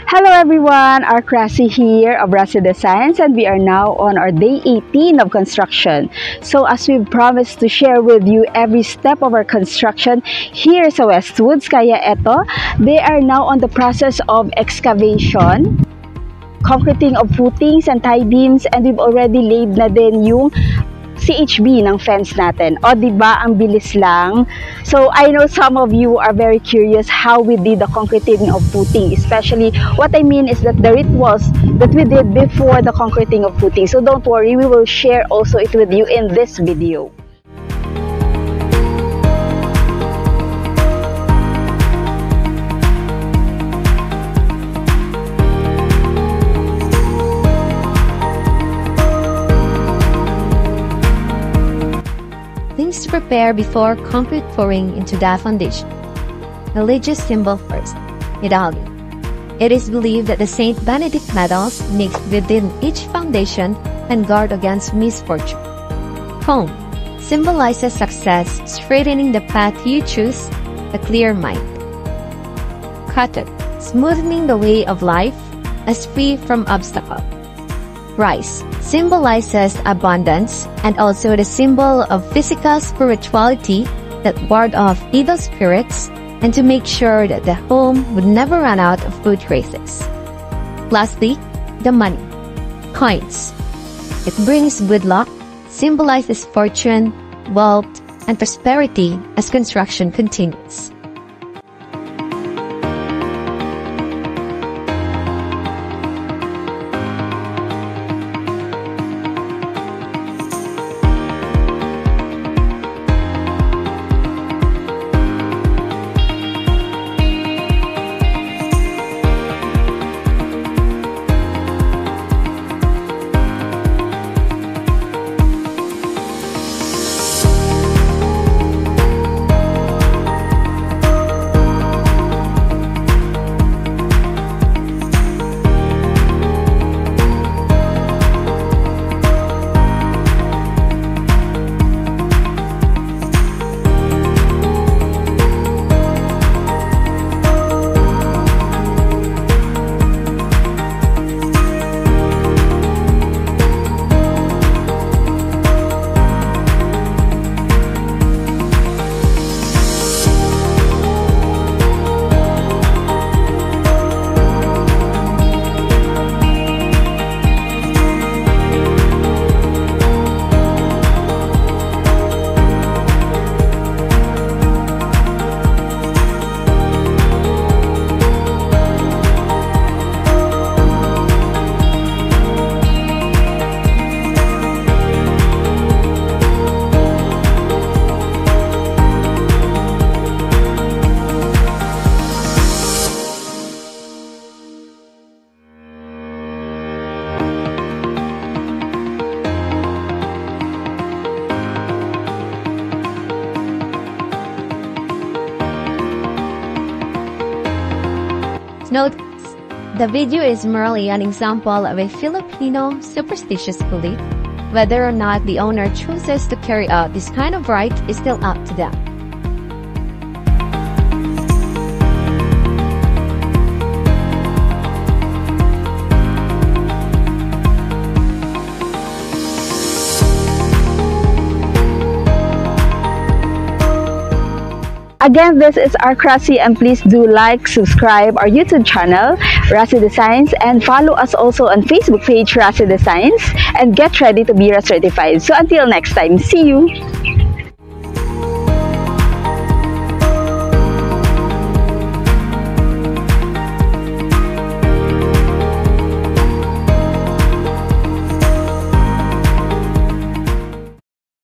Hello everyone, our Racy here of Racy Designs, and we are now on our day 18 of construction. So as we've promised to share with you every step of our construction here sa Westwoods, kaya eto, they are now on the process of excavation, concreting of footings and tie beams, and we've already laid na din yung CHB ng fence natin. O, diba? Ang bilis lang. So, I know some of you are very curious how we did the concreting of footing. Especially, what I mean is that the rituals that we did before the concreting of footing. So, don't worry. We will share also it with you in this video. Things to prepare before concrete pouring into the foundation. Religious symbol first. Medallion. It is believed that the Saint Benedict medals mixed within each foundation can guard against misfortune. Comb. Symbolizes success, straightening the path you choose, a clear mind. Cotton. Smoothing the way of life, as free from obstacle. Rice symbolizes abundance and also the symbol of physical spirituality that ward off evil spirits and to make sure that the home would never run out of food traces. Lastly, the money. Coins. It brings good luck, symbolizes fortune, wealth, and prosperity as construction continues. Note, the video is merely an example of a Filipino superstitious belief. Whether or not the owner chooses to carry out this kind of rite is still up to them. Again, this is our Racy, and please do like, subscribe our YouTube channel, Racy Designs, and follow us also on Facebook page, Racy Designs, and get ready to be certified. So until next time, see you!